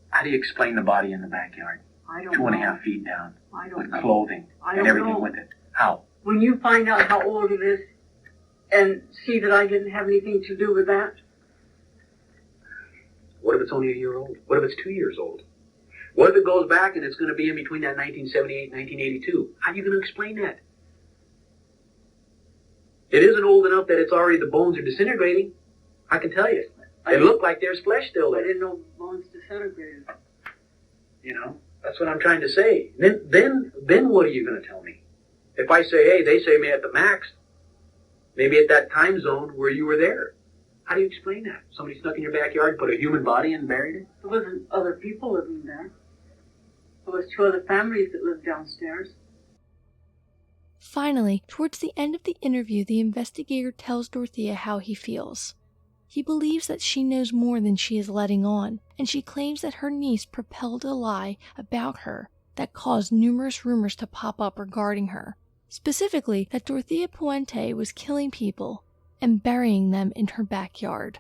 How do you explain the body in the backyard? I don't know. 2.5 feet down, with know. clothing and everything with it. How? When you find out how old it is and see that I didn't have anything to do with that. What if it's only a year old? What if it's 2 years old? What if it goes back and it's going to be in between that 1978 and 1982? How are you going to explain that? It isn't old enough that it's already, the bones are disintegrating. I can tell you. It looked like there's flesh still I there. didn't know bones disintegrated. You know, that's what I'm trying to say. Then what are you going to tell me? If I say, hey, they say me at the max, maybe at that time zone where you were there. How do you explain that? Somebody snuck in your backyard, put a human body in and buried it? There wasn't other people living there. There was 2 other families that lived downstairs. Finally, towards the end of the interview, the investigator tells Dorothea how he feels. He believes that she knows more than she is letting on, and she claims that her niece propelled a lie about her that caused numerous rumors to pop up regarding her. Specifically, that Dorothea Puente was killing people and burying them in her backyard.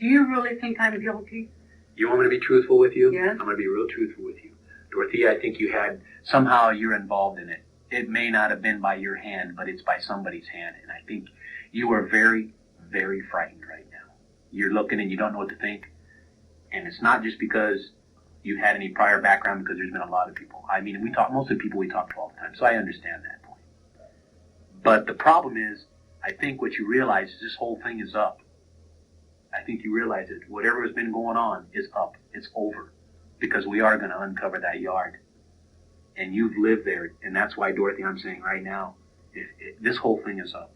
Do you really think I'm guilty? You want me to be truthful with you? Yes. I'm going to be real truthful with you. Dorothea, I think you had, somehow you're involved in it. It may not have been by your hand, but it's by somebody's hand. And I think you are very, very frightened right now. You're looking and you don't know what to think. And it's not just because you had any prior background, because there's been a lot of people. I mean, most of the people we talk to all the time, so I understand that point. But the problem is, I think what you realize is this whole thing is up. I think you realize that whatever has been going on is up. It's over. Because we are going to uncover that yard. And you've lived there. And that's why, Dorothy, I'm saying right now, this whole thing is up.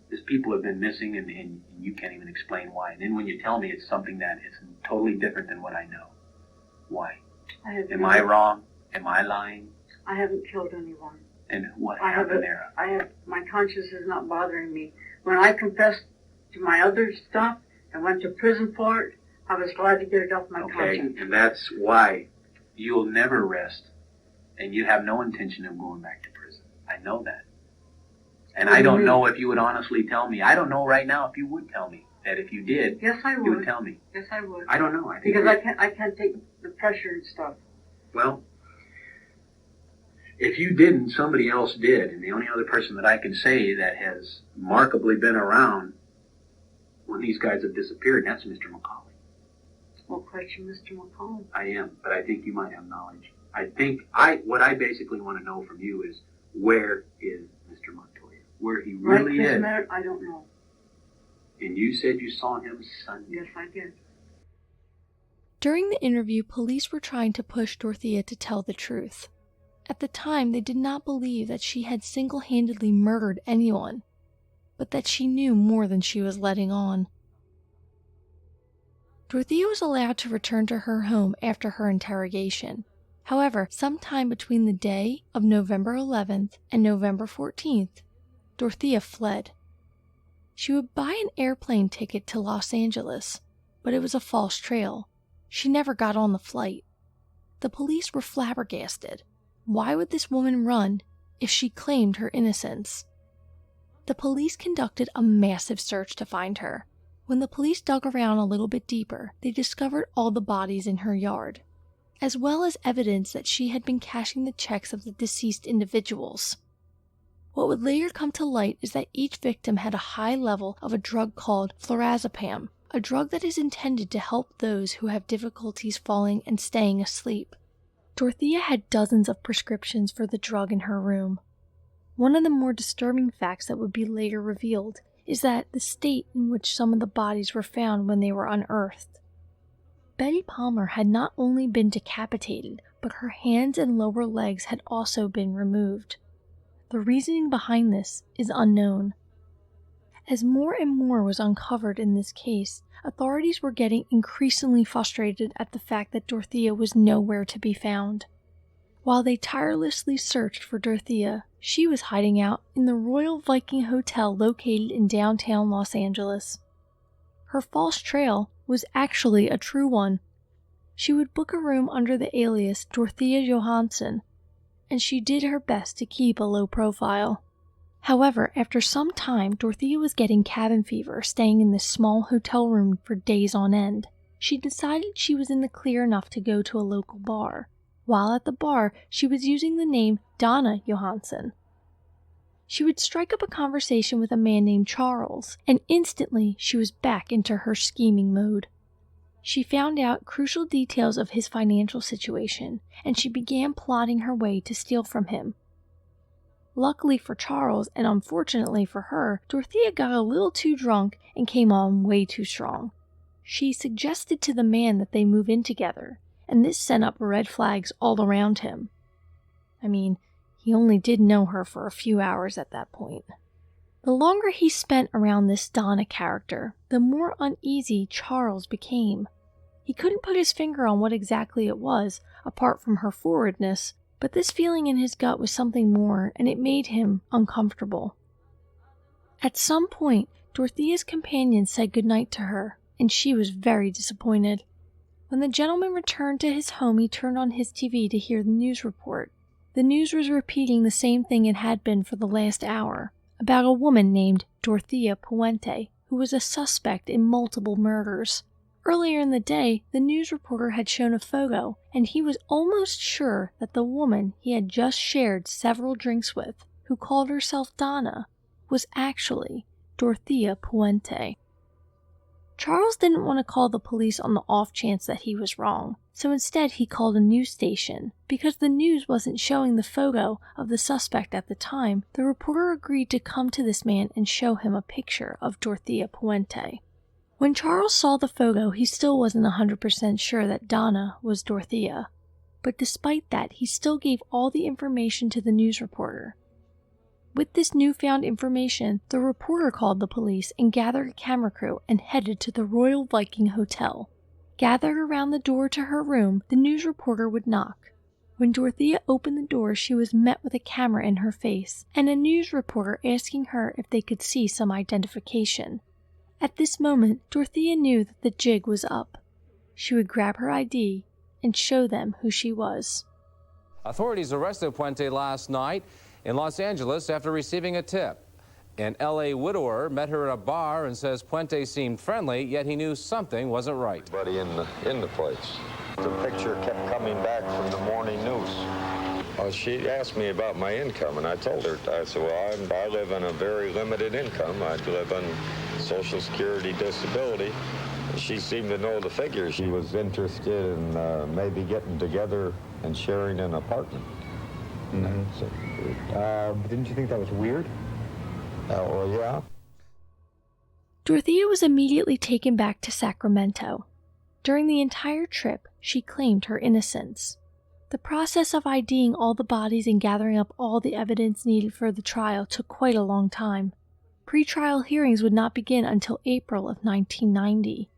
These people have been missing, and you can't even explain why. And then when you tell me it's something that is totally different than what I know. Why? Am I wrong? Am I lying? I haven't killed anyone. And what happened there? My conscience is not bothering me. When I confessed to my other stuff and went to prison for it, I was glad to get it off my conscience. And that's why you'll never rest, and you have no intention of going back to prison. I know that. And I don't know if you would honestly tell me. I don't know right now if you would tell me that if you did, yes, I would. You would tell me. Yes, I would. I don't know. Because I can't take the pressure and stuff. Well, if you didn't, somebody else did. And the only other person that I can say that has remarkably been around when these guys have disappeared, that's Mr. McCauley. Well, question Mr. McCauley. I am, but I think you might have knowledge. What I basically want to know from you is, where is Mr. Montoya? Where he really right this is. Minute, I don't know. And you said you saw him Sunday. Yes, I did. During the interview, police were trying to push Dorothea to tell the truth. At the time, they did not believe that she had single-handedly murdered anyone, but that she knew more than she was letting on. Dorothea was allowed to return to her home after her interrogation. However, sometime between the day of November 11th and November 14th, Dorothea fled. She would buy an airplane ticket to Los Angeles, but it was a false trail. She never got on the flight. The police were flabbergasted. Why would this woman run if she claimed her innocence? The police conducted a massive search to find her. When the police dug around a little bit deeper, they discovered all the bodies in her yard, as well as evidence that she had been cashing the checks of the deceased individuals. What would later come to light is that each victim had a high level of a drug called flurazepam, a drug that is intended to help those who have difficulties falling and staying asleep. Dorothea had dozens of prescriptions for the drug in her room. One of the more disturbing facts that would be later revealed is that the state in which some of the bodies were found when they were unearthed. Betty Palmer had not only been decapitated, but her hands and lower legs had also been removed. The reasoning behind this is unknown. As more and more was uncovered in this case, authorities were getting increasingly frustrated at the fact that Dorothea was nowhere to be found. While they tirelessly searched for Dorothea, she was hiding out in the Royal Viking Hotel located in downtown Los Angeles. Her false trail was actually a true one. She would book a room under the alias Dorothea Johansson, and she did her best to keep a low profile. However, after some time, Dorothea was getting cabin fever staying in this small hotel room for days on end. She decided she was in the clear enough to go to a local bar. While at the bar, she was using the name Donna Johansson. She would strike up a conversation with a man named Charles, and instantly she was back into her scheming mode. She found out crucial details of his financial situation, and she began plotting her way to steal from him. Luckily for Charles, and unfortunately for her, Dorothea got a little too drunk and came on way too strong. She suggested to the man that they move in together, and this sent up red flags all around him. I mean, he only did know her for a few hours at that point. The longer he spent around this Donna character, the more uneasy Charles became. He couldn't put his finger on what exactly it was, apart from her forwardness, but this feeling in his gut was something more, and it made him uncomfortable. At some point, Dorothea's companion said goodnight to her, and she was very disappointed. When the gentleman returned to his home, he turned on his TV to hear the news report. The news was repeating the same thing it had been for the last hour, about a woman named Dorothea Puente, who was a suspect in multiple murders. Earlier in the day, the news reporter had shown a photo, and he was almost sure that the woman he had just shared several drinks with, who called herself Donna, was actually Dorothea Puente. Charles didn't want to call the police on the off chance that he was wrong, so instead he called a news station. Because the news wasn't showing the photo of the suspect at the time, the reporter agreed to come to this man and show him a picture of Dorothea Puente. When Charles saw the photo, he still wasn't 100% sure that Donna was Dorothea. But despite that, he still gave all the information to the news reporter. With this newfound information, the reporter called the police and gathered a camera crew and headed to the Royal Viking Hotel. Gathered around the door to her room, the news reporter would knock. When Dorothea opened the door, she was met with a camera in her face, and a news reporter asking her if they could see some identification. At this moment, Dorothea knew that the jig was up. She would grab her ID and show them who she was. Authorities arrested Puente last night in Los Angeles after receiving a tip. An L.A. widower met her at a bar and says Puente seemed friendly, yet he knew something wasn't right. Everybody in the place. The picture kept coming back from the morning news. She asked me about my income, and I told her, I said, well, I live on a very limited income. I live on Social Security disability. She seemed to know the figures. She was interested in maybe getting together and sharing an apartment. Mm-hmm. Didn't you think that was weird? Well, yeah. Dorothea was immediately taken back to Sacramento. During the entire trip, she claimed her innocence. The process of IDing all the bodies and gathering up all the evidence needed for the trial took quite a long time. Pre-trial hearings would not begin until April of 1990.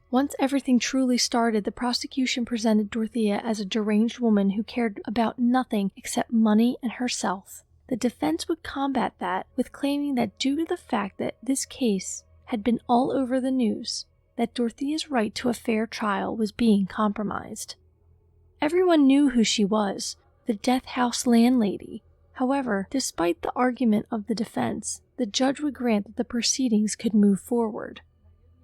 Once everything truly started, the prosecution presented Dorothea as a deranged woman who cared about nothing except money and herself. The defense would combat that with claiming that due to the fact that this case had been all over the news, that Dorothea's right to a fair trial was being compromised. Everyone knew who she was, the death house landlady. However, despite the argument of the defense, the judge would grant that the proceedings could move forward.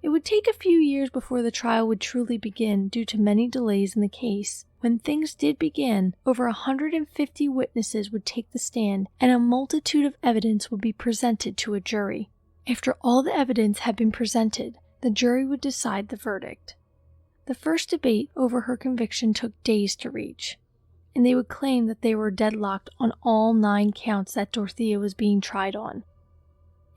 It would take a few years before the trial would truly begin due to many delays in the case. When things did begin, over 150 witnesses would take the stand and a multitude of evidence would be presented to a jury. After all the evidence had been presented, the jury would decide the verdict. The first debate over her conviction took days to reach, and they would claim that they were deadlocked on all 9 counts that Dorothea was being tried on.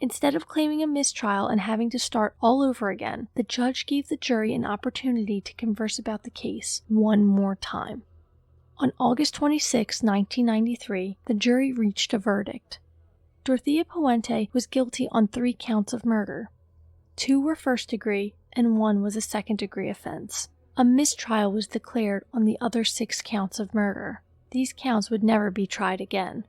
Instead of claiming a mistrial and having to start all over again, the judge gave the jury an opportunity to converse about the case one more time. On August 26, 1993, the jury reached a verdict. Dorothea Puente was guilty on 3 counts of murder. 2 were first-degree, and 1 was a second-degree offense. A mistrial was declared on the other 6 counts of murder. These counts would never be tried again.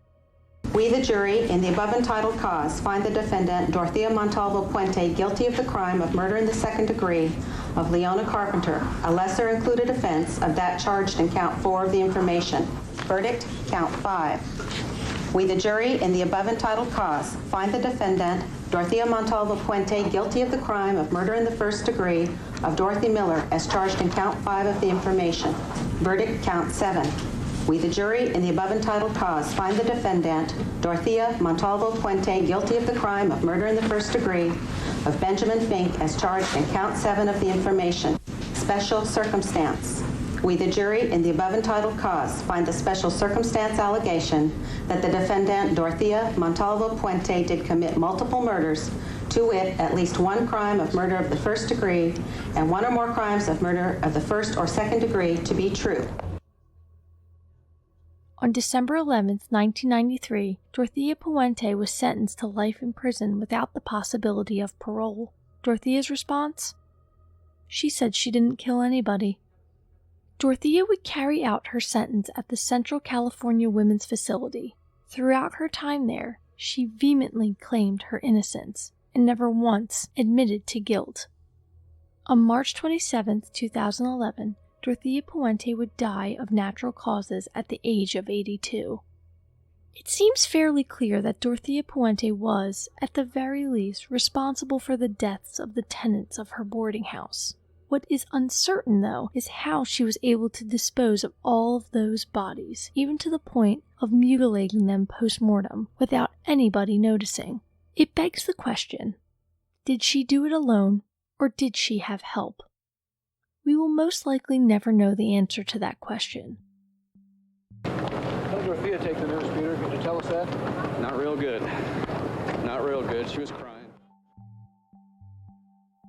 We, the jury, in the above entitled cause, find the defendant, Dorothea Montalvo Puente, guilty of the crime of murder in the second degree of Leona Carpenter, a lesser included offense of that charged in count 4 of the information. Verdict, count 5. We, the jury, in the above entitled cause, find the defendant, Dorothea Montalvo Puente, guilty of the crime of murder in the first degree of Dorothy Miller, as charged in count 5 of the information. Verdict, count 7. We, the jury, in the above entitled cause, find the defendant, Dorothea Montalvo Puente, guilty of the crime of murder in the first degree of Benjamin Fink, as charged in count 7 of the information. Special circumstance. We, the jury, in the above entitled cause, find the special circumstance allegation that the defendant, Dorothea Montalvo Puente, did commit multiple murders, to wit, at least 1 crime of murder of the first degree and 1 or more crimes of murder of the first or second degree, to be true. On December 11, 1993, Dorothea Puente was sentenced to life in prison without the possibility of parole. Dorothea's response? She said she didn't kill anybody. Dorothea would carry out her sentence at the Central California Women's Facility. Throughout her time there, she vehemently claimed her innocence and never once admitted to guilt. On March 27, 2011, Dorothea Puente would die of natural causes at the age of 82. It seems fairly clear that Dorothea Puente was, at the very least, responsible for the deaths of the tenants of her boarding house. What is uncertain, though, is how she was able to dispose of all of those bodies, even to the point of mutilating them post-mortem, without anybody noticing. It begs the question, did she do it alone, or did she have help? We will most likely never know the answer to that question. How did Dorothea take the news, Peter? Can you tell us that? Not real good. Not real good. She was crying.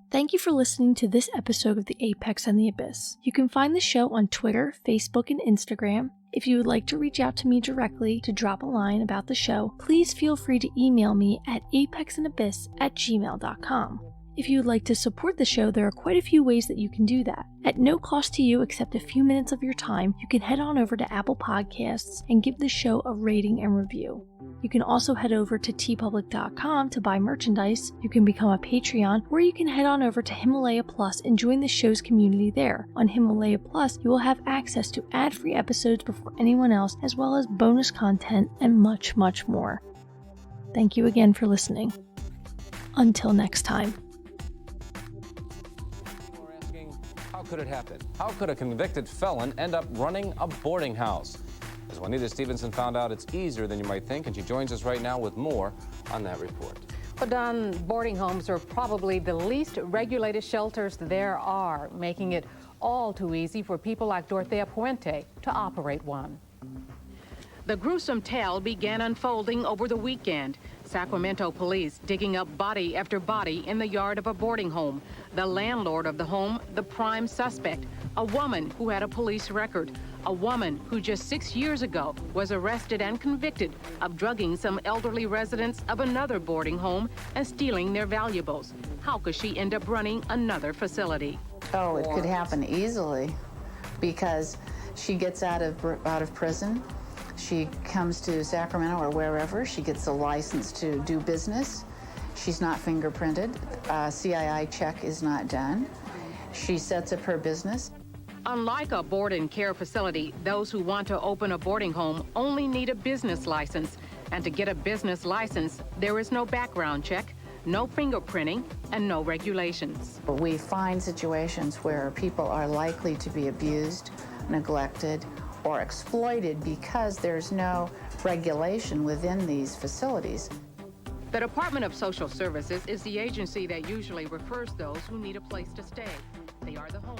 Thank you for listening to this episode of The Apex and the Abyss. You can find the show on Twitter, Facebook, and Instagram. If you would like to reach out to me directly to drop a line about the show, please feel free to email me at apexandabyss@gmail.com. If you would like to support the show, there are quite a few ways that you can do that. At no cost to you except a few minutes of your time, you can head on over to Apple Podcasts and give the show a rating and review. You can also head over to tpublic.com to buy merchandise, you can become a Patreon, or you can head on over to Himalaya Plus and join the show's community there. On Himalaya Plus, you will have access to ad-free episodes before anyone else, as well as bonus content and much, much more. Thank you again for listening. Until next time. How could it happen? How could a convicted felon end up running a boarding house? As Juanita Stevenson found out, it's easier than you might think, and she joins us right now with more on that report. Well, Don, boarding homes are probably the least regulated shelters there are, making it all too easy for people like Dorothea Puente to operate one. The gruesome tale began unfolding over the weekend. Sacramento police digging up body after body in the yard of a boarding home. The landlord of the home, the prime suspect, a woman who had a police record, a woman who just 6 years ago was arrested and convicted of drugging some elderly residents of another boarding home and stealing their valuables. How could she end up running another facility? Oh, it could happen easily because she gets out of prison. She comes to Sacramento or wherever. She gets a license to do business. She's not fingerprinted. CII check is not done. She sets up her business. Unlike a board and care facility, those who want to open a boarding home only need a business license. And to get a business license, there is no background check, no fingerprinting, and no regulations. We find situations where people are likely to be abused, neglected, or exploited because there's no regulation within these facilities. The Department of Social Services is the agency that usually refers those who need a place to stay. They are the home